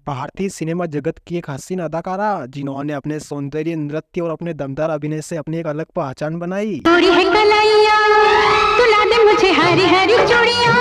भारतीय सिनेमा जगत की एक हसीन अदाकारा जिन्होंने अपने सौंदर्य, नृत्य और अपने दमदार अभिनय से अपनी एक अलग पहचान बनाई। चूड़ी है कलैया, तुला दे मुझे हरी हरी चूड़ियां,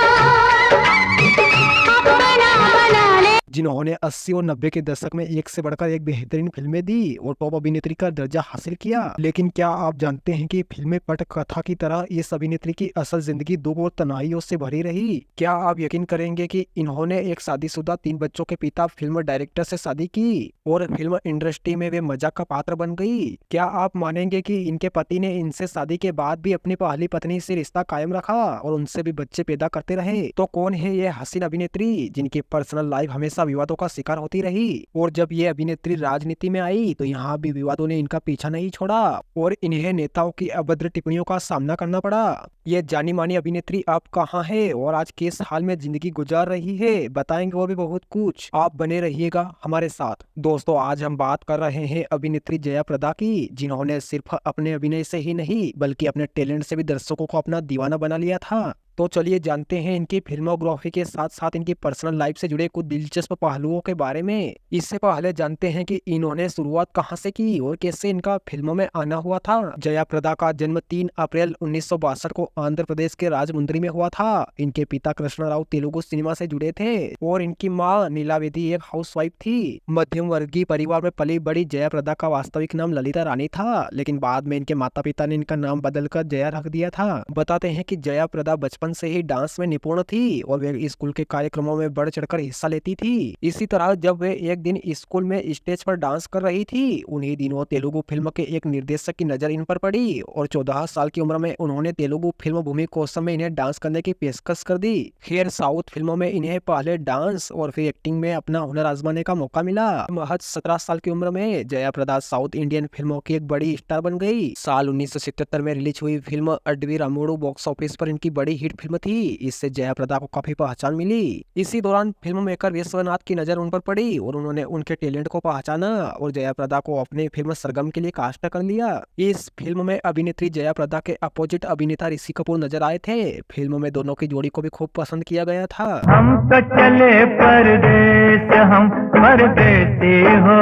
अपना बना ले। जिन्होंने 80 और 90 के दशक में एक से बढ़कर एक बेहतरीन फिल्में दी और टॉप अभिनेत्री का दर्जा हासिल किया। लेकिन क्या आप जानते हैं कि फिल्में पटकथा की तरह इस अभिनेत्री की असल जिंदगी दुख और तन्हाइयों से भरी रही। क्या आप यकीन करेंगे कि इन्होंने एक शादीशुदा 3 बच्चों के पिता फिल्म डायरेक्टर से शादी की और फिल्म इंडस्ट्री में वे मजाक का पात्र बन गई। क्या आप मानेंगे कि इनके पति ने इनसे शादी के बाद भी अपनी पहली पत्नी से रिश्ता कायम रखा और उनसे भी बच्चे पैदा करते रहे? तो कौन है ये हसीन अभिनेत्री जिनकी पर्सनल लाइफ हमेशा विवादों का शिकार होती रही? और जब ये अभिनेत्री राजनीति में आई तो यहाँ भी विवादों ने इनका पीछा नहीं छोड़ा और इन्हें नेताओं की अभद्र टिप्पणियों का सामना करना पड़ा। ये जानी मानी अभिनेत्री अब कहाँ है और आज किस हाल में जिंदगी गुजार रही है, बताएंगे और भी बहुत कुछ। आप बने रहिएगा हमारे साथ। दोस्तों, आज हम बात कर रहे हैं अभिनेत्री जया प्रदा की, जिन्होंने सिर्फ अपने अभिनय से ही नहीं बल्कि अपने टैलेंट से भी दर्शकों को अपना दीवाना बना लिया था। तो चलिए जानते हैं इनकी फिल्मोग्राफी के साथ साथ इनकी पर्सनल लाइफ से जुड़े कुछ दिलचस्प पहलुओं के बारे में। इससे पहले जानते हैं कि इन्होंने शुरुआत कहां से की और कैसे इनका फिल्मों में आना हुआ था। जया प्रदा का जन्म 3 अप्रैल 1962 को आंध्र प्रदेश के राजमुंद्री में हुआ था। इनके पिता कृष्ण राव तेलुगु सिनेमा से जुड़े थे और इनकी माँ नीलावेदी एक हाउसवाइफ थी। मध्यम वर्गीय परिवार में पली बड़ी जया प्रदा का वास्तविक नाम ललिता रानी था, लेकिन बाद में इनके माता पिता ने इनका नाम बदलकर जया रख दिया था। बताते हैं कि जया प्रदा बचपन से ही डांस में निपुण थी और वे स्कूल के कार्यक्रमों में बढ़ चढ़कर हिस्सा लेती थी। इसी तरह जब वे एक दिन स्कूल में स्टेज पर डांस कर रही थी, उन्हीं दिनों तेलुगु फिल्म के एक निर्देशक की नजर इन पर पड़ी और 14 साल की उम्र में उन्होंने तेलुगु फिल्म भूमि कोसम में इन्हें डांस करने की पेशकश कर दी। खैर, साउथ फिल्मों में इन्हें पहले डांस और फिर एक्टिंग में अपना हुनर आजमाने का मौका मिला। महज 17 साल की उम्र में जया प्रदा साउथ इंडियन फिल्मों की एक बड़ी स्टार बन गई। साल 1977 में रिलीज हुई फिल्म अडवी रामुडू बॉक्स ऑफिस पर इनकी बड़ी हिट फिल्म थी। इससे जया प्रदा को काफी पहचान मिली। इसी दौरान फिल्म मेकर विश्वनाथ की नजर उन पर पड़ी और उन्होंने उनके टैलेंट को पहचाना और जया प्रदा को अपने फिल्म सरगम के लिए कास्ट कर लिया। इस फिल्म में अभिनेत्री जया प्रदा के अपोजिट अभिनेता ऋषि कपूर नजर आए थे। फिल्म में दोनों की जोड़ी को भी खूब पसंद किया गया था। हम तो चले परदेस, हम परदेसी हो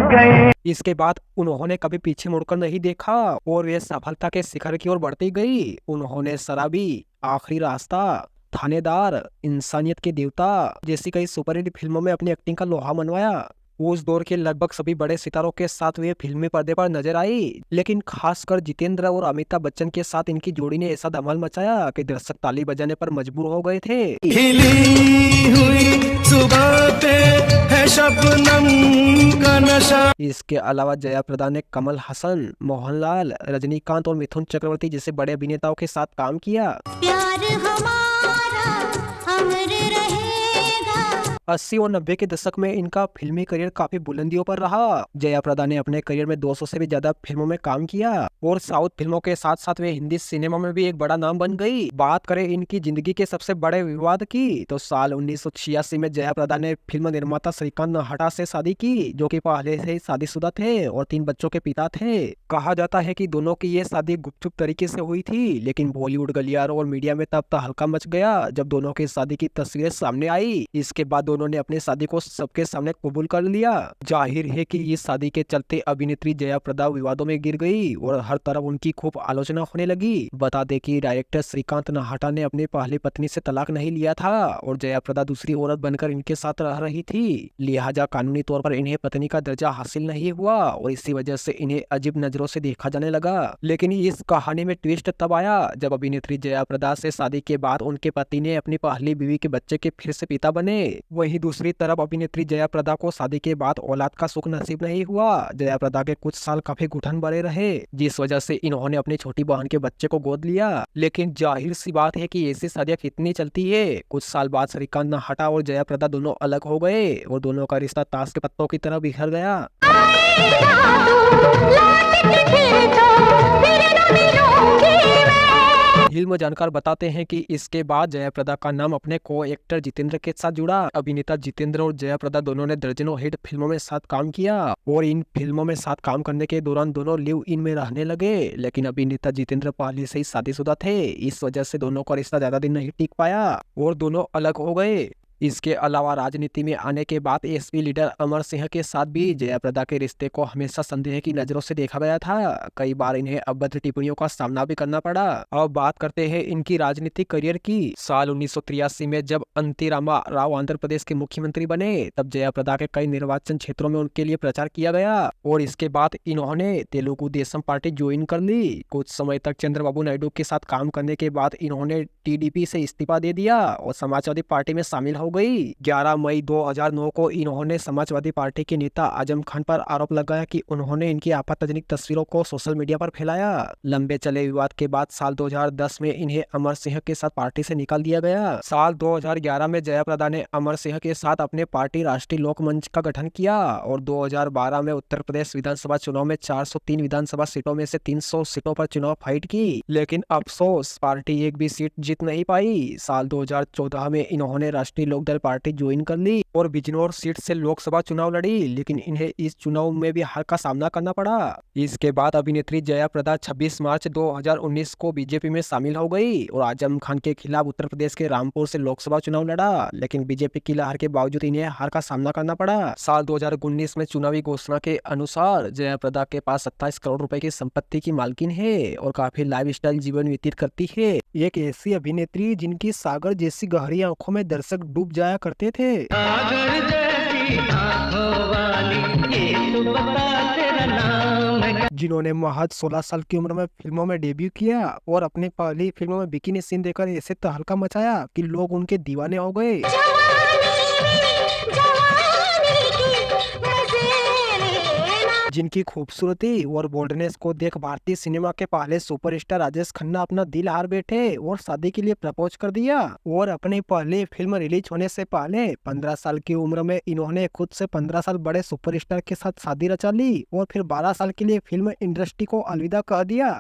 गए। इसके बाद उन्होंने कभी पीछे मुड़कर नहीं देखा और वे सफलता के शिखर की ओर बढ़ती गई। उन्होंने शराबी, आखिरी रास्ता, थानेदार, इंसानियत के देवता जैसी कई सुपरहिट फिल्मों में अपनी एक्टिंग का लोहा मनवाया। उस दौर के लगभग सभी बड़े सितारों के साथ वे फिल्मी पर्दे पर नजर आई, लेकिन खासकर जितेंद्र और अमिताभ बच्चन के साथ इनकी जोड़ी ने ऐसा धमाल मचाया कि दर्शक ताली बजाने पर मजबूर हो गए थे। हिली हुई सुबह पे है शबनम का नशा। इसके अलावा जया प्रदा ने कमल हसन, मोहनलाल, रजनीकांत और मिथुन चक्रवर्ती जैसे बड़े अभिनेताओं के साथ काम किया। प्यार हमारा अमर रहेगा। 80 और 90 के दशक में इनका फिल्मी करियर काफी बुलंदियों पर रहा। जया प्रदा ने अपने करियर में 200 से भी ज्यादा फिल्मों में काम किया और साउथ फिल्मों के साथ साथ वे हिंदी सिनेमा में भी एक बड़ा नाम बन गई। बात करें इनकी जिंदगी के सबसे बड़े विवाद की तो साल 1986 में जया प्रदा ने फिल्म निर्माता श्रीकांत नाहटा से शादी की, जो कि पहले से ही शादीशुदा थे और 3 बच्चों के पिता थे। कहा जाता है कि दोनों की ये शादी गुपचुप तरीके से हुई थी, लेकिन बॉलीवुड गलियारों और मीडिया में तब हल्का मच गया जब दोनों की शादी की तस्वीरें सामने आई। इसके बाद दोनों ने अपनी शादी को सबके सामने कबूल कर लिया। जाहिर है कि इस शादी के चलते अभिनेत्री जया प्रदा विवादों में गिर गई और हर तरफ उनकी खूब आलोचना होने लगी। बता दें कि डायरेक्टर श्रीकांत नाहटा ने अपनी पहली पत्नी से तलाक नहीं लिया था और जया प्रदा दूसरी औरत बनकर इनके साथ रह रही थी, लिहाजा कानूनी तौर पर इन्हें पत्नी का दर्जा हासिल नहीं हुआ और इसी वजह से इन्हें अजीब नजरों से देखा जाने लगा। लेकिन इस कहानी में ट्विस्ट तब आया जब अभिनेत्री जया प्रदा से शादी के बाद उनके पति ने अपनी पहली बीवी के बच्चे के फिर से पिता बने। वहीं दूसरी तरफ अभिनेत्री जया प्रदा को शादी के बाद औलाद का सुख नसीब नहीं हुआ। जया प्रदा के कुछ साल काफी घुटन भरे रहे, जिस वजह से इन्होंने अपनी छोटी बहन के बच्चे को गोद लिया। लेकिन जाहिर सी बात है कि ऐसी शादियां कितनी चलती है। कुछ साल बाद श्रीकांत नाहटा और जया प्रदा दोनों अलग हो गए और दोनों का रिश्ता ताश के पत्तों की तरह बिखर गया। फिल्म जानकार बताते हैं कि इसके बाद जया प्रदा का नाम अपने को एक्टर जितेंद्र के साथ जुड़ा। अभिनेता जितेंद्र और जया प्रदा दोनों ने दर्जनों हिट फिल्मों में साथ काम किया और इन फिल्मों में साथ काम करने के दौरान दोनों लिव इन में रहने लगे। लेकिन अभिनेता जितेंद्र पहले से ही शादीशुदा थे, इस वजह से दोनों का रिश्ता ज्यादा दिन नहीं टिक पाया और दोनों अलग हो गए। इसके अलावा राजनीति में आने के बाद एसपी लीडर अमर सिंह के साथ भी जया प्रदा के रिश्ते को हमेशा संदेह की नजरों से देखा गया था। कई बार इन्हें अभद्र टिप्पणियों का सामना भी करना पड़ा। अब बात करते हैं इनकी राजनीतिक करियर की। साल 1983 में जब एनटी रामा राव आंध्र प्रदेश के मुख्यमंत्री बने, तब जया प्रदा के कई निर्वाचन क्षेत्रों में उनके लिए प्रचार किया गया और इसके बाद इन्होंने तेलुगु देशम पार्टी ज्वाइन कर ली। कुछ समय तक चंद्रबाबू नायडू के साथ काम करने के बाद इन्होंने टीडीपी से इस्तीफा दे दिया और समाजवादी पार्टी में शामिल हो गई। 11 मई 2009 को इन्होंने समाजवादी पार्टी के नेता आजम खान पर आरोप लगाया कि उन्होंने इनकी आपत्तिजनक तस्वीरों को सोशल मीडिया पर फैलाया। लंबे चले विवाद के बाद साल 2010 में इन्हें अमर सिंह के साथ पार्टी से निकाल दिया गया। साल 2011 में जया प्रदा ने अमर सिंह के साथ अपने पार्टी राष्ट्रीय लोक मंच का गठन किया और 2012 में उत्तर प्रदेश विधानसभा चुनाव में 403 विधानसभा सीटों में से 300 सीटों पर चुनाव फाइट की, लेकिन अफसोस पार्टी एक भी सीट जीत नहीं पाई। साल 2014 में इन्होंने राष्ट्रीय लोकदल पार्टी ज्वाइन कर ली और बिजनौर सीट से लोकसभा चुनाव लड़ी, लेकिन इन्हें इस चुनाव में भी हार का सामना करना पड़ा। इसके बाद अभिनेत्री जया प्रदा 26 मार्च 2019 को बीजेपी में शामिल हो गई और आजम खान के खिलाफ उत्तर प्रदेश के रामपुर से लोकसभा चुनाव लड़ा, लेकिन बीजेपी की लहर के बावजूद इन्हें हार का सामना करना पड़ा। साल 2019 में चुनावी घोषणा के अनुसार जया प्रदा के पास 27 करोड़ रुपए की संपत्ति की मालकिन है और काफी लाइफस्टाइल जीवन व्यतीत करती है। एक ऐसी अभिनेत्री जिनकी सागर जैसी गहरी आंखों में दर्शक डूब जाया करते थे। जिन्होंने महज 16 साल की उम्र में फिल्मों में डेब्यू किया और अपनी पहली फिल्मों में बिकिनी सीन देकर ऐसे तहलका मचाया कि लोग उनके दीवाने हो गए। जिनकी खूबसूरती और बोल्डनेस को देख भारतीय सिनेमा के पहले सुपरस्टार राजेश खन्ना अपना दिल हार बैठे और शादी के लिए प्रपोज कर दिया और अपनी पहली फिल्म रिलीज होने से पहले 15 साल की उम्र में इन्होंने खुद से 15 साल बड़े सुपरस्टार के साथ शादी रचा ली और फिर 12 साल के लिए फिल्म इंडस्ट्री को अलविदा कह दिया।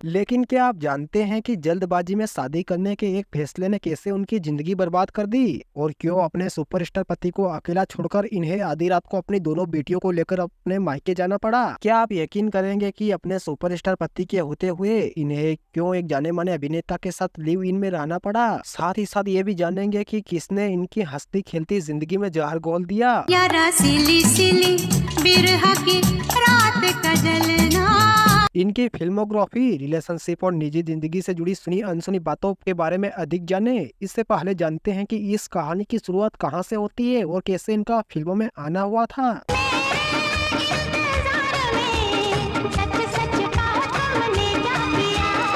लेकिन क्या आप जानते हैं कि जल्दबाजी में शादी करने के एक फैसले ने कैसे उनकी जिंदगी बर्बाद कर दी और क्यों अपने सुपरस्टार पति को अकेला छोड़कर इन्हें आधी रात को अपनी दोनों बेटियों को लेकर अपने मायके जाना पड़ा। क्या आप यकीन करेंगे कि अपने सुपरस्टार पति के होते हुए इन्हें क्यों एक जाने माने अभिनेता के साथ लिव इन में रहना पड़ा। साथ ही साथ ये भी जानेंगे कि किसने इनकी हंसती खेलती जिंदगी में जहर घोल दिया। इनकी फिल्मोग्राफी, रिलेशनशिप और निजी जिंदगी से जुड़ी सुनी अनसुनी बातों के बारे में अधिक जाने इससे पहले जानते हैं कि इस कहानी की शुरुआत कहां से होती है और कैसे इनका फिल्मों में आना हुआ था।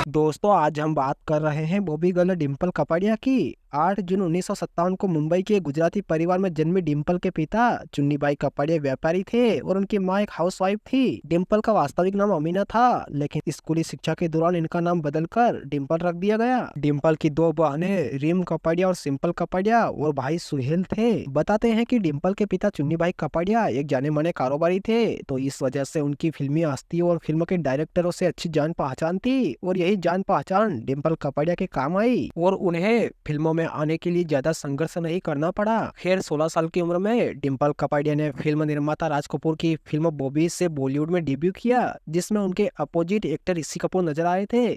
दोस्तों आज हम बात कर रहे हैं बॉबी गर्ल डिम्पल कपाड़िया की। 8 जून 1957 को मुंबई के गुजराती परिवार में जन्मी डिम्पल के पिता चुन्नीबाई कपाड़िया व्यापारी थे और उनकी मां एक हाउसवाइफ थी। डिम्पल का वास्तविक नाम अमीना था, लेकिन स्कूली शिक्षा के दौरान इनका नाम बदलकर डिम्पल रख दिया गया। डिम्पल की 2 बहनें रीम कपाड़िया और सिंपल कपाड़िया और भाई सुहेल थे। बताते हैं कि डिम्पल के पिता चुन्नीबाई कपाड़िया एक जाने माने कारोबारी थे, तो इस वजह से उनकी फिल्मी हस्तियों और फिल्म के डायरेक्टरों से अच्छी जान पहचान थी और यही जान पहचान डिम्पल कपाड़िया के काम आई और उन्हें फिल्मों में आने के लिए ज्यादा संघर्ष नहीं करना पड़ा। खैर 16 साल की उम्र में डिम्पल कपाड़िया ने फिल्म निर्माता राज कपूर की फिल्म बॉबी से बॉलीवुड में डेब्यू किया, जिसमें उनके अपोजिट एक्टर ऋषि कपूर नजर आए थे।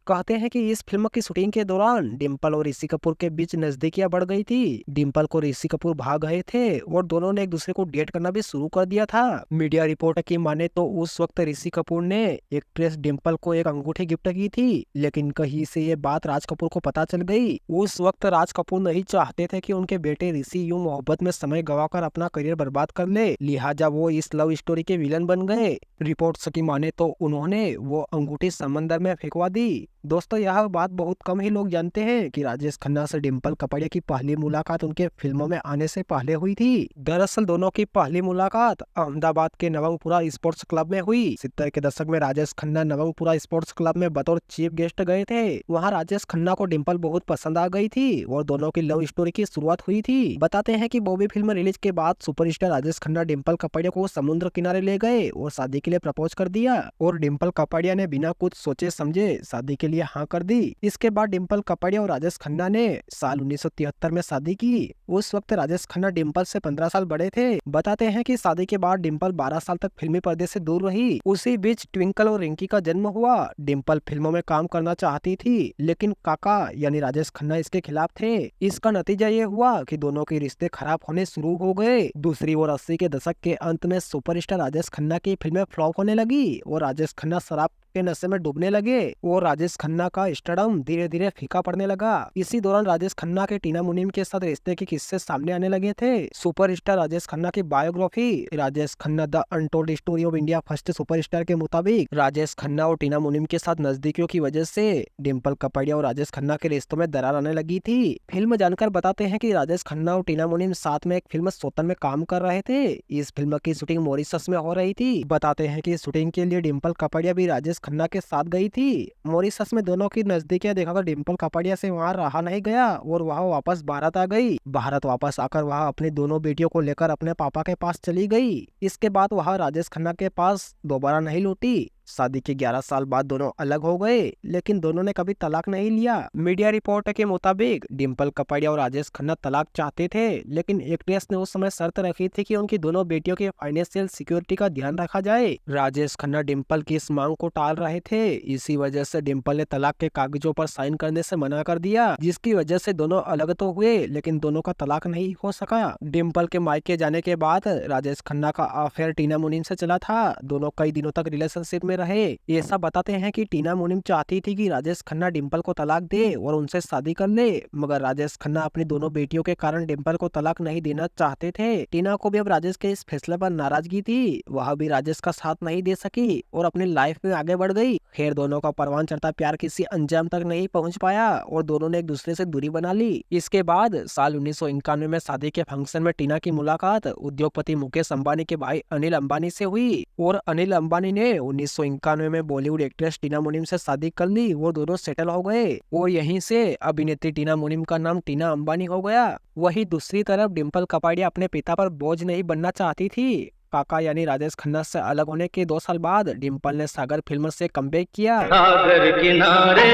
कहते हैं कि इस फिल्म की शूटिंग के दौरान डिम्पल और ऋषि कपूर के बीच नजदीकियां बढ़ गई थी। डिम्पल को ऋषि कपूर भाग गए थे और दोनों ने एक दूसरे को डेट करना भी शुरू कर दिया था। मीडिया रिपोर्ट की माने तो उस वक्त ऋषि कपूर ने एक्ट्रेस डिम्पल को एक अंगूठी गिफ्ट की थी, लेकिन कहीं से ये बात राज कपूर को पता चल गई। उस वक्त राज कपूर नहीं चाहते थे कि उनके बेटे ऋषि यूं मोहब्बत में समय गवाकर अपना करियर बर्बाद कर ले, लिहाजा वो इस लव स्टोरी के विलन बन गए। रिपोर्ट्स की माने तो उन्होंने वो अंगूठी समंदर में फेंकवा दी। दोस्तों यह बात बहुत कम ही लोग जानते हैं कि राजेश खन्ना से डिम्पल कपाड़िया की पहली मुलाकात उनके फिल्मों में आने से पहले हुई थी। दरअसल दोनों की पहली मुलाकात अहमदाबाद के नवंगपुरा स्पोर्ट्स क्लब में हुई। 70 के दशक में राजेश खन्ना नवंगपुरा स्पोर्ट्स क्लब में बतौर चीफ गेस्ट गए थे। वहाँ राजेश खन्ना को डिम्पल बहुत पसंद आ गई थी और दोनों की लव स्टोरी की शुरुआत हुई थी। बताते हैं कि बॉबी फिल्म रिलीज के बाद सुपरस्टार राजेश खन्ना डिम्पल कपाड़िया को समुद्र किनारे ले गए और शादी के लिए प्रपोज कर दिया और डिम्पल कपाड़िया ने बिना कुछ सोचे समझे शादी के लिए लिए हाँ कर दी। इसके बाद डिम्पल कपाड़िया और राजेश खन्ना ने साल 1973 में शादी की। उस वक्त राजेश खन्ना डिम्पल से 15 साल बड़े थे। बताते हैं कि शादी के बाद डिम्पल 12 साल तक फिल्मी पर्दे से दूर रही। उसी बीच ट्विंकल और रिंकी का जन्म हुआ। डिम्पल फिल्मों में काम करना चाहती थी, लेकिन काका यानी राजेश खन्ना इसके खिलाफ थे। इसका नतीजा ये हुआ कि दोनों के रिश्ते खराब होने शुरू हो गए। दूसरी ओर 80 के दशक के अंत में सुपरस्टार राजेश खन्ना की फिल्में फ्लॉप होने लगी और राजेश खन्ना शराब के नशे में डूबने लगे और राजेश खन्ना का स्टारडम धीरे धीरे फीका पड़ने लगा। इसी दौरान राजेश खन्ना के टीना मुनीम के साथ रिश्ते के किस्से सामने आने लगे थे। सुपरस्टार राजेश खन्ना की biography Rajesh Khanna the untold story of India first superstar के मुताबिक राजेश खन्ना और टीना मुनीम के साथ नजदीकियों की वजह से डिम्पल कपाड़िया और राजेश खन्ना के रिश्तों में दरार आने लगी थी। फिल्म जानकर बताते हैं कि राजेश खन्ना और टीना मुनीम साथ में एक फिल्म सोतन में काम कर रहे थे। इस फिल्म की शूटिंग मॉरिशस में हो रही थी। बताते हैं कि शूटिंग के लिए डिम्पल कपाड़िया भी राजेश खन्ना के साथ गई थी। मॉरिशस में दोनों की नजदीकियां देखकर डिम्पल कपाड़िया से वहां रहा नहीं गया और वह वापस भारत आ गई। भारत वापस आकर वह अपनी दोनों बेटियों को लेकर अपने पापा के पास चली गई। इसके बाद वह राजेश खन्ना के पास दोबारा नहीं लौटी। शादी के 11 साल बाद दोनों अलग हो गए, लेकिन दोनों ने कभी तलाक नहीं लिया। मीडिया रिपोर्ट के मुताबिक डिम्पल कपाड़िया और राजेश खन्ना तलाक चाहते थे, लेकिन एक्ट्रेस ने उस समय शर्त रखी थी कि उनकी दोनों बेटियों की फाइनेंशियल सिक्योरिटी का ध्यान रखा जाए। राजेश खन्ना डिम्पल की इस मांग को टाल रहे थे। इसी वजह से डिम्पल ने तलाक के कागजों पर साइन करने से मना कर दिया, जिसकी वजह से दोनों अलग तो हुए, लेकिन दोनों का तलाक नहीं हो सका। डिम्पल के मायके जाने के बाद राजेश खन्ना का अफेयर टीना मुनीम से चला था। दोनों कई दिनों तक रिलेशनशिप में रहे। ऐसा बताते हैं कि टीना मुनीम चाहती थी कि राजेश खन्ना डिम्पल को तलाक दे और उनसे शादी कर ले, मगर राजेश खन्ना अपनी दोनों बेटियों के कारण डिम्पल को तलाक नहीं देना चाहते थे। टीना को भी अब राजेश के इस फैसले पर नाराजगी थी। वह भी राजेश का साथ नहीं दे सकी और अपनी लाइफ में आगे बढ़ गई। खैर, दोनों का परवान चढ़ता प्यार किसी अंजाम तक नहीं पहुंच पाया और दोनों ने एक दूसरे से दूरी बना ली। इसके बाद साल 1991 में शादी के फंक्शन में टीना की मुलाकात उद्योगपति मुकेश अंबानी के भाई अनिल अंबानी से हुई और अनिल अंबानी ने 1991 में बॉलीवुड एक्ट्रेस टीना मुनीम से शादी कर ली। वो दोनों सेटल हो गए और यहीं से अभिनेत्री टीना मुनीम का नाम टीना अंबानी हो गया। वहीं दूसरी तरफ डिम्पल कपाड़िया अपने पिता पर बोझ नहीं बनना चाहती थी। काका यानी राजेश खन्ना से अलग होने के 2 साल बाद डिम्पल ने सागर फिल्म से कमबैक किया। सागर किनारे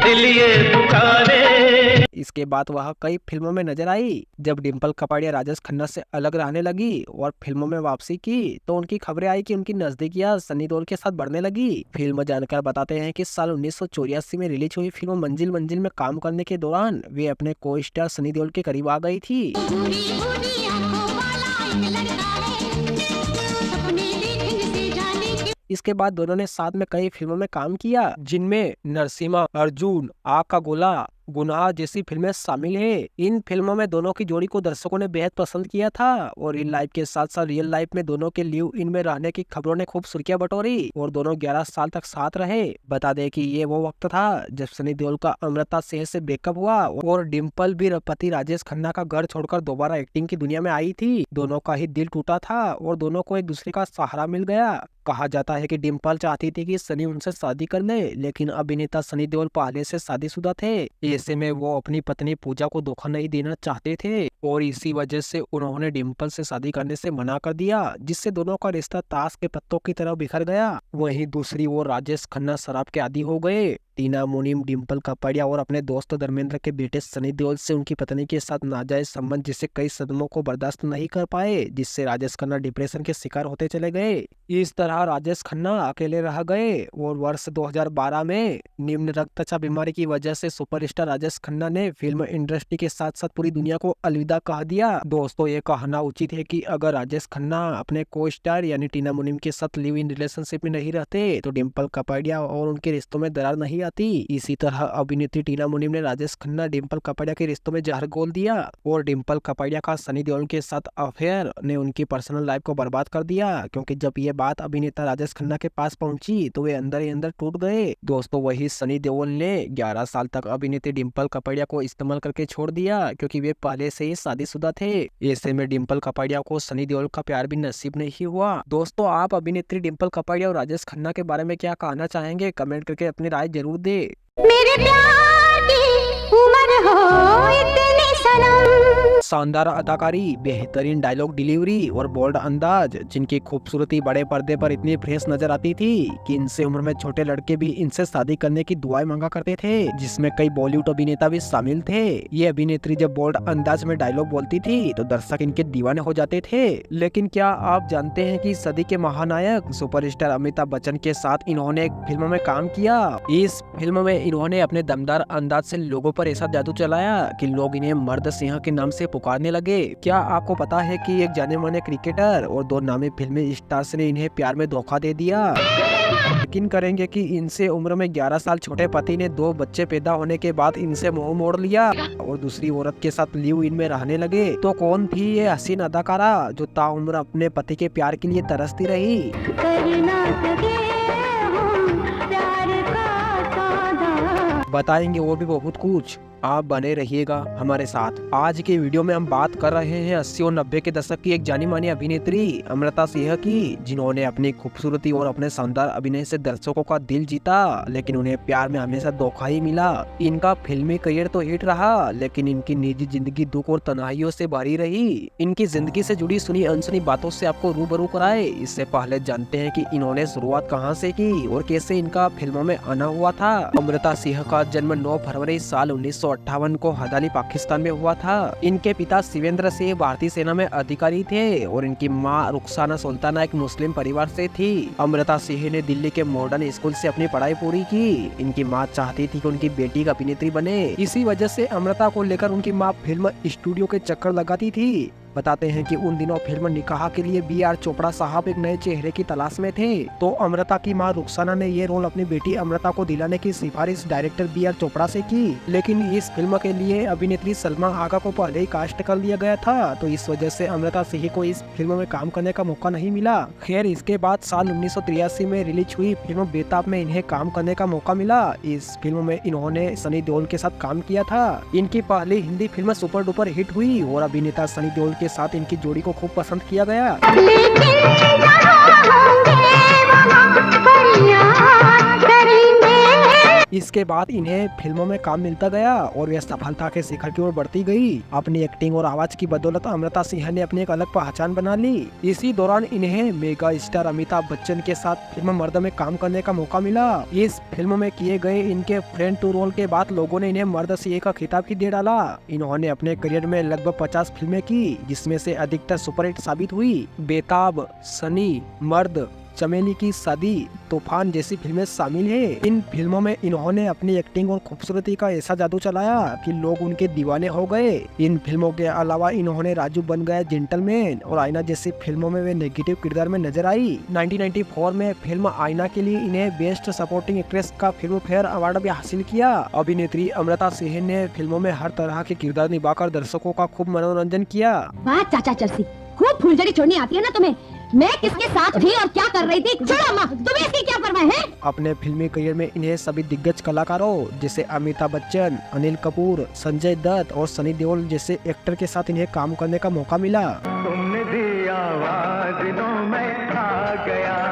दिल ये पुकारे। इसके बाद वह कई फिल्मों में नजर आई। जब डिम्पल कपाड़िया राजेश खन्ना से अलग रहने लगी और फिल्मों में वापसी की, तो उनकी खबरें आई कि उनकी नजदीकियां सनी देओल के साथ बढ़ने लगी। फिल्म जानकर बताते हैं कि साल 1984 में रिलीज हुई फिल्म मंजिल मंजिल में काम करने के दौरान वे अपने को स्टार सनी देओल के करीब आ गई थी। इसके बाद दोनों ने साथ में कई फिल्मों में काम किया, जिनमें नरसिम्हा, अर्जुन, आग का गोला, गुनाह जैसी फिल्में शामिल है। इन फिल्मों में दोनों की जोड़ी को दर्शकों ने बेहद पसंद किया था और इन लाइफ के साथ साथ रियल लाइफ में दोनों के लिव इन में रहने की खबरों ने खूब सुर्खियां बटोरी और दोनों 11 साल तक साथ रहे। बता दें कि ये वो वक्त था जब सनी देओल का अमृता सिंह से ब्रेकअप हुआ और डिम्पल भी पति राजेश खन्ना का घर छोड़कर दोबारा एक्टिंग की दुनिया में आई थी। दोनों का ही दिल टूटा था और दोनों को एक दूसरे का सहारा मिल गया। कहा जाता है कि डिम्पल चाहती थी कि सनी उनसे शादी कर ले, लेकिन अभिनेता सनी देओल पहले से शादीशुदा थे। ऐसे में वो अपनी पत्नी पूजा को धोखा नहीं देना चाहते थे और इसी वजह से उन्होंने डिम्पल से शादी करने से मना कर दिया, जिससे दोनों का रिश्ता ताश के पत्तों की तरह बिखर गया। वहीं दूसरी ओर राजेश खन्ना शराब के आदी हो गए। टीना मुनीम, डिम्पल कपाड़िया और अपने दोस्त धर्मेंद्र के बेटे सनी देओल से उनकी पत्नी के साथ नाजायज संबंध जिससे कई सदमों को बर्दाश्त नहीं कर पाए, जिससे राजेश खन्ना डिप्रेशन के शिकार होते चले गए। इस तरह राजेश खन्ना अकेले रह गए और वर्ष 2012 में निम्न रक्तचाप बीमारी की वजह से सुपरस्टार राजेश खन्ना ने फिल्म इंडस्ट्री के साथ साथ पूरी दुनिया को अलविदा कह दिया। दोस्तों, ये कहना उचित है कि अगर राजेश खन्ना अपने को स्टार यानी टीना मुनीम के साथ लिव इन रिलेशनशिप में नहीं रहते तो डिम्पल कपाड़िया और उनके रिश्तों में दरार नहीं आती। इसी तरह अभिनेत्री टीना मुनीम ने राजेश खन्ना, डिम्पल कपाड़िया के रिश्तों में जहर घोल दिया और डिम्पल कपाड़िया का सनी देओल के साथ अफेयर ने उनकी पर्सनल लाइफ को बर्बाद कर दिया, क्योंकि जब ये बात अभिनेता राजेश खन्ना के पास पहुंची तो वे अंदर ही अंदर टूट गए। दोस्तों, वही सनी देओल ने 11 साल तक अभिनेत्री डिम्पल कपाड़िया को इस्तेमाल करके छोड़ दिया, क्योंकि वे पहले से ही शादीशुदा थे। ऐसे में डिम्पल कपाड़िया को सनी देओल का प्यार भी नसीब नहीं हुआ। दोस्तों, आप अभिनेत्री डिम्पल कपाड़िया और राजेश खन्ना के बारे में क्या कहना चाहेंगे? कमेंट करके अपनी राय जरूर दे। मेरे प्यार की उम्र हो इतनी सनम। शानदार अदाकारी, बेहतरीन डायलॉग डिलीवरी और बोल्ड अंदाज, जिनकी खूबसूरती बड़े पर्दे पर इतनी फ्रेश नजर आती थी कि इनसे उम्र में छोटे लड़के भी इनसे शादी करने की दुआएं मांगा करते थे, जिसमें कई बॉलीवुड अभिनेता भी शामिल थे। ये अभिनेत्री जब बोल्ड अंदाज में डायलॉग बोलती थी तो दर्शक इनके दीवाने हो जाते थे। लेकिन क्या आप जानते हैं कि सदी के महानायक सुपरस्टार अमिताभ बच्चन के साथ इन्होंने एक फिल्म में काम किया। इस फिल्म में इन्होंने अपने दमदार अंदाज से लोगों पर ऐसा जादू चलाया कि लोग इन्हें मर्द सिंह के नाम से पुकारने लगे। क्या आपको पता है कि एक जाने माने क्रिकेटर और 2 नामी फिल्मी स्टार्स ने इन्हें प्यार में धोखा दे दिया। यकीन करेंगे कि इनसे उम्र में 11 साल छोटे पति ने 2 बच्चे पैदा होने के बाद इनसे मुंह मोड़ लिया और दूसरी औरत के साथ लिव इन में रहने लगे। तो कौन थी ये हसीन अदाकारा जो ताउम्र अपने पति के प्यार के लिए तरसती रही? बताएंगे वो भी बहुत कुछ, आप बने रहिएगा हमारे साथ। आज के वीडियो में हम बात कर रहे हैं 80 और 90 के दशक की एक जानी मानी अभिनेत्री अमृता सिंह की, जिन्होंने अपनी खूबसूरती और अपने शानदार अभिनय से दर्शकों का दिल जीता, लेकिन उन्हें प्यार में हमेशा धोखा ही मिला। इनका फिल्मी करियर तो हिट रहा, लेकिन इनकी निजी जिंदगी दुख और तन्हाइयों से भरी रही। इनकी जिंदगी से जुड़ी सुनी अनसुनी बातों से आपको रूबरू कराए। इससे पहले जानते हैं कि इन्होंने शुरुआत कहाँ से की और कैसे इनका फिल्मों में आना हुआ था। अमृता सिंह का जन्म 9 फरवरी साल 1958 को हदाली पाकिस्तान में हुआ था। इनके पिता शिवेंद्र सिंह भारतीय सेना में अधिकारी थे और इनकी मां रुखसाना सुल्ताना एक मुस्लिम परिवार से थी। अमृता सिंह ने दिल्ली के मॉडर्न स्कूल से अपनी पढ़ाई पूरी की। इनकी मां चाहती थी कि उनकी बेटी एक अभिनेत्री बने। इसी वजह से अमृता को लेकर उनकी मां फिल्म स्टूडियो के चक्कर लगाती थी। बताते हैं कि उन दिनों फिल्म निकाह के लिए B.R. चोपड़ा साहब एक नए चेहरे की तलाश में थे। तो अमृता की मां रुखसाना ने ये रोल अपनी बेटी अमृता को दिलाने की सिफारिश डायरेक्टर B.R. चोपड़ा से की, लेकिन इस फिल्म के लिए अभिनेत्री सलमा आगा को पहले ही कास्ट कर लिया गया था। तो इस वजह से अमृता सिंह को इस फिल्म में काम करने का मौका नहीं मिला। खैर, इसके बाद साल 1983 में रिलीज हुई फिल्म बेताब में इन्हें काम करने का मौका मिला। इस फिल्म में इन्होंने सनी देओल के साथ काम किया था। इनकी पहली Hindi film super duper hit हुई और अभिनेता सनी देओल के साथ इनकी जोड़ी को खूब पसंद किया गया। इसके बाद इन्हें फिल्मों में काम मिलता गया और वे सफलता के शिखर की ओर बढ़ती गई। अपनी एक्टिंग और आवाज की बदौलत अमृता सिंह ने अपनी एक अलग पहचान बना ली। इसी दौरान इन्हें मेगा स्टार अमिताभ बच्चन के साथ फिल्म मर्द में काम करने का मौका मिला। इस फिल्म में किए गए इनके फ्रेंड टू रोल के बाद लोगों ने इन्हें मर्द सिंह का खिताब ही दे डाला। इन्होंने अपने करियर में लगभग 50 फिल्में की, जिसमें से अधिकतर सुपरहिट साबित हुई। बेताब, सनी, मर्द, चमेली की शादी, तूफान जैसी फिल्में शामिल है। इन फिल्मों में इन्होंने अपनी एक्टिंग और खूबसूरती का ऐसा जादू चलाया कि लोग उनके दीवाने हो गए। इन फिल्मों के अलावा इन्होंने राजू बन गया जेंटलमैन और आईना जैसी फिल्मों में वे नेगेटिव किरदार में नजर आई। 1994 में फिल्म आईना के लिए इन्हें बेस्ट सपोर्टिंग एक्ट्रेस का फिल्म फेयर अवार्ड भी हासिल किया। अभिनेत्री अमृता सिंह ने फिल्मों में हर तरह के किरदार निभाकर दर्शकों का खूब मनोरंजन किया। बात चाचा चलसी, खूब फुलझड़ी छोड़नी आती है ना तुम्हें। मैं किसके साथ थी और क्या कर रही थी, छोड़ो माँ, तुम्हें इसकी क्या परवाह है? अपने फिल्मी करियर में इन्हें सभी दिग्गज कलाकारों जैसे अमिताभ बच्चन, अनिल कपूर, संजय दत्त और सनी देओल जैसे एक्टर के साथ इन्हें काम करने का मौका मिला। तुमने दी आवाज दिलों में आ गया।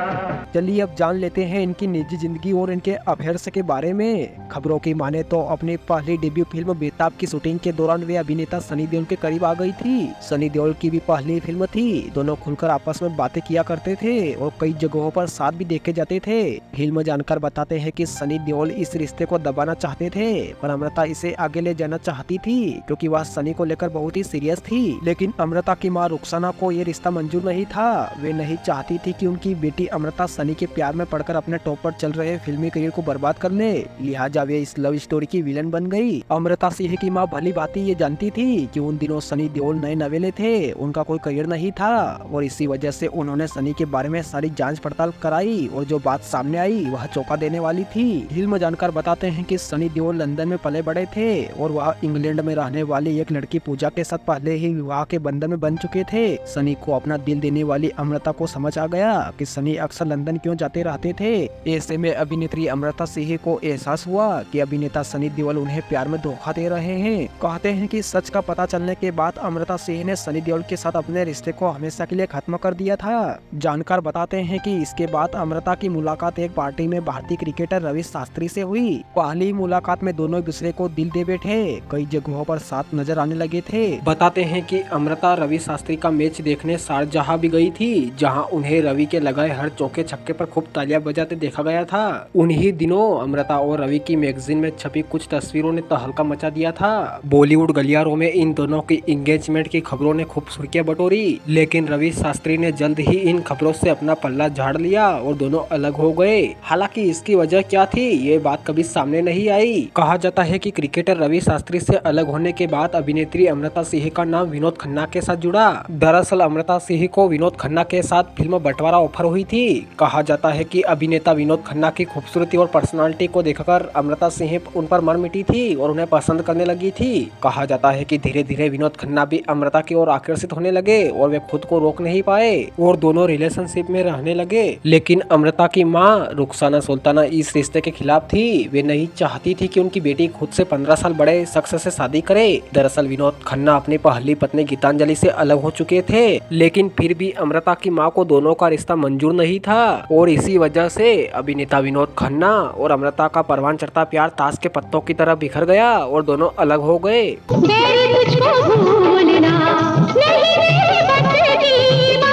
चलिए अब जान लेते हैं इनकी निजी जिंदगी और इनके अफेयर्स के बारे में। खबरों की माने तो अपनी पहली डेब्यू फिल्म बेताब की शूटिंग के दौरान वे अभिनेता सनी देओल के करीब आ गई थी। सनी देओल की भी पहली फिल्म थी। दोनों खुलकर आपस में बातें किया करते थे और कई जगहों पर साथ भी देखे जाते थे। फिल्म जानकार बताते हैं कि सनी देओल इस रिश्ते को दबाना चाहते थे, पर अमृता इसे आगे ले जाना चाहती थी क्योंकि वह सनी को लेकर बहुत ही सीरियस थी। लेकिन अमृता की माँ रुखसाना को ये रिश्ता मंजूर नहीं था। वे नहीं चाहती थी कि उनकी बेटी अमृता सनी के प्यार में पड़कर अपने टॉप पर चल रहे फिल्मी करियर को बर्बाद कर ले। लिहाजा वे इस लव स्टोरी की विलन बन गई। अमृता सिंह की माँ भली भांति ये जानती थी कि उन दिनों सनी देओल नए नवेले थे, उनका कोई करियर नहीं था और इसी वजह से उन्होंने सनी के बारे में सारी जांच पड़ताल कराई और जो बात सामने आई वह चौंका देने वाली थी। फिल्म जानकार बताते हैं कि सनी देओल लंदन में पले बड़े थे और वह इंग्लैंड में रहने वाली एक लड़की पूजा के साथ पहले ही विवाह के बंधन में बन चुके थे। सनी को अपना दिल देने वाली अमृता को समझ आ गया कि सनी अक्सर लंदन लंदन क्यों जाते रहते थे। ऐसे में अभिनेत्री अमृता सिंह को एहसास हुआ कि अभिनेता सनी देओल उन्हें प्यार में धोखा दे रहे हैं। कहते हैं कि सच का पता चलने के बाद अमृता सिंह ने सनी देओल के साथ अपने रिश्ते को हमेशा के लिए खत्म कर दिया था। जानकार बताते हैं कि इसके बाद अमृता की मुलाकात एक पार्टी में भारतीय क्रिकेटर रवि शास्त्री से हुई। पहली मुलाकात में दोनों एक दूसरे को दिल दे बैठे, कई जगहों पर साथ नजर आने लगे थे। बताते हैं कि अमृता रवि शास्त्री का मैच देखने शारजाह भी गई थी, जहां उन्हें रवि के लगाए हर चौके छक्के पर खूब तालियां बजाते देखा गया था। उन्हीं दिनों अमृता और रवि की मैगजीन में छपी कुछ तस्वीरों ने तहलका मचा दिया था। बॉलीवुड गलियारों में इन दोनों की एंगेजमेंट की खबरों ने खूब सुर्खियां बटोरी, लेकिन रवि शास्त्री ने जल्द ही इन खबरों से अपना पल्ला झाड़ लिया और दोनों अलग हो गए। हालांकि इसकी वजह क्या थी ये बात कभी सामने नहीं आई। कहा जाता है कि क्रिकेटर रवि शास्त्री से अलग होने के बाद अभिनेत्री अमृता सिंह का नाम विनोद खन्ना के साथ जुड़ा। दरअसल अमृता सिंह को विनोद खन्ना के साथ फिल्म बंटवारा ऑफर हुई थी। कहा जाता है कि अभिनेता विनोद खन्ना की खूबसूरती और पर्सनालिटी को देखकर अमृता सिंह उन पर मर मिटी थी और उन्हें पसंद करने लगी थी। कहा जाता है कि धीरे धीरे विनोद खन्ना भी अमृता की ओर आकर्षित होने लगे और वे खुद को रोक नहीं पाए और दोनों रिलेशनशिप में रहने लगे। लेकिन अमृता की मां रुखसाना सुल्ताना इस रिश्ते के खिलाफ थी। वे नहीं चाहती थी कि उनकी बेटी खुद से 15 साल बड़े शख्स से शादी करे। दरअसल विनोद खन्ना अपनी पहली पत्नी गीतांजलि से अलग हो चुके थे, लेकिन फिर भी अमृता की मां को दोनों का रिश्ता मंजूर नहीं था और इसी वजह से अभिनेता विनोद खन्ना और अमृता का परवान चढ़ता प्यार ताश के पत्तों की तरह बिखर गया और दोनों अलग हो गए। मेरी तुझको भूलना नहीं मेरी बंदगी माँ।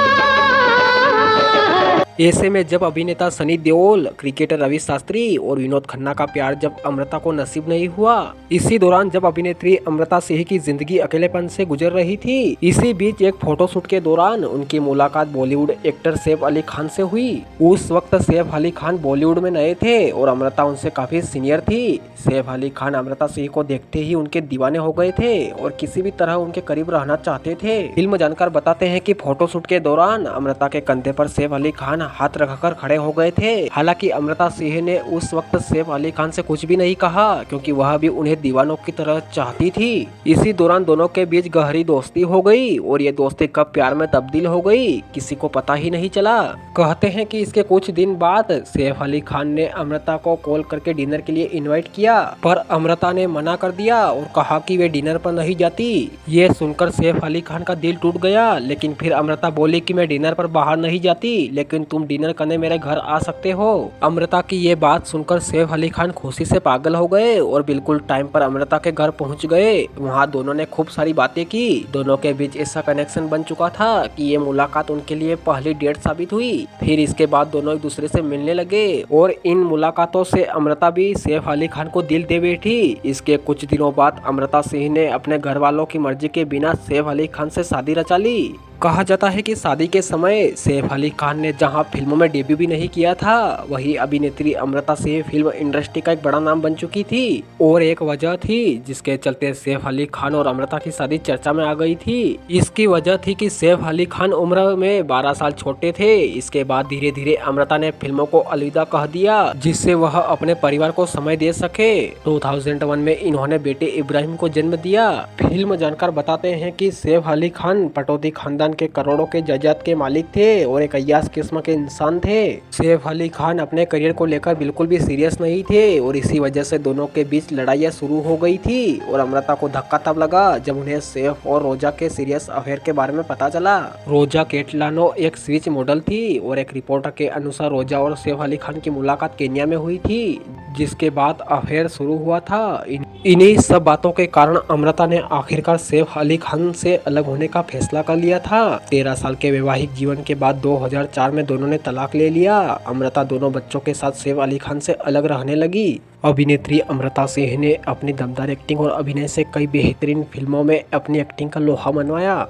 ऐसे में जब अभिनेता सनी देओल, क्रिकेटर रवि शास्त्री और विनोद खन्ना का प्यार जब अमृता को नसीब नहीं हुआ, इसी दौरान जब अभिनेत्री अमृता सिंह की जिंदगी अकेलेपन से गुजर रही थी, इसी बीच एक फोटोशूट के दौरान उनकी मुलाकात बॉलीवुड एक्टर सैफ अली खान से हुई। उस वक्त सैफ अली खान बॉलीवुड में नए थे और अमृता उनसे काफी सीनियर थी। सैफ अली खान अमृता सिंह को देखते ही उनके दीवाने हो गए थे और किसी भी तरह उनके करीब रहना चाहते थे। फिल्म जानकार बताते हैं कि फोटोशूट के दौरान अमृता के कंधे पर सैफ अली खान हाथ रखकर खड़े हो गए थे। हालांकि अमृता सिंह ने उस वक्त सैफ अली खान से कुछ भी नहीं कहा, क्योंकि वह भी उन्हें दीवानों की तरह चाहती थी। इसी दौरान दोनों के बीच गहरी दोस्ती हो गई और ये दोस्ती कब प्यार में तब्दील हो गई किसी को पता ही नहीं चला। कहते हैं कि इसके कुछ दिन बाद सैफ अली खान ने अमृता को कॉल करके डिनर के लिए इनवाइट किया, पर अमृता ने मना कर दिया और कहा कि वे डिनर पर नहीं जाती। ये सुनकर सैफ अली खान का दिल टूट गया, लेकिन फिर अमृता बोली कि मैं डिनर पर बाहर नहीं जाती, लेकिन तुम डिनर करने मेरे घर आ सकते हो। अमृता की ये बात सुनकर सैफ अली खान खुशी से पागल हो गए और बिल्कुल टाइम पर अमृता के घर पहुंच गए। वहां दोनों ने खूब सारी बातें की। दोनों के बीच ऐसा कनेक्शन बन चुका था कि ये मुलाकात उनके लिए पहली डेट साबित हुई। फिर इसके बाद दोनों एक दूसरे से मिलने लगे और इन मुलाकातों से अमृता भी सैफ अली खान को दिल दे बैठी। इसके कुछ दिनों बाद अमृता सिंह ने अपने घर वालों की मर्जी के बिना सैफ अली खान से शादी रचा ली। कहा जाता है कि शादी के समय सैफ अली खान ने जहां फिल्मों में डेब्यू भी नहीं किया था, वही अभिनेत्री अमृता सिंह फिल्म इंडस्ट्री का एक बड़ा नाम बन चुकी थी और एक वजह थी जिसके चलते सैफ अली खान और अमृता की शादी चर्चा में आ गई थी। इसकी वजह थी कि सैफ अली खान उम्र में 12 साल छोटे थे। इसके बाद धीरे धीरे अमृता ने फिल्मों को अलविदा कह दिया, जिससे वह अपने परिवार को समय दे सके। 2001 में इन्होंने बेटे इब्राहिम को जन्म दिया। फिल्म जानकार बताते हैं कि सैफ अली खान पटौदी खानदान के करोड़ों के जायदाद के मालिक थे और एक अय्याश किस्म के इंसान थे। सैफ अली खान अपने करियर को लेकर बिल्कुल भी सीरियस नहीं थे और इसी वजह से दोनों के बीच लड़ाइयाँ शुरू हो गई थी और अमृता को धक्का तब लगा जब उन्हें सैफ और रोजा के सीरियस अफेयर के बारे में पता चला। रोजा केटलानो एक स्विच मॉडल थी और एक रिपोर्टर के अनुसार रोजा और सैफ अली खान की मुलाकात केन्या में हुई थी, जिसके बाद अफेयर शुरू हुआ था। इन्हीं सब बातों के कारण अमृता ने आखिरकार सैफ अली खान से अलग होने का फैसला कर लिया था। 13 साल के वैवाहिक जीवन के बाद 2004 में दोनों ने तलाक ले लिया। अमृता दोनों बच्चों के साथ सैफ अली खान से अलग रहने लगी। अभिनेत्री अमृता सिंह ने अपनी दमदार एक्टिंग और अभिनय से कई बेहतरीन फिल्मों में अपनी एक्टिंग का लोहा मनवाया।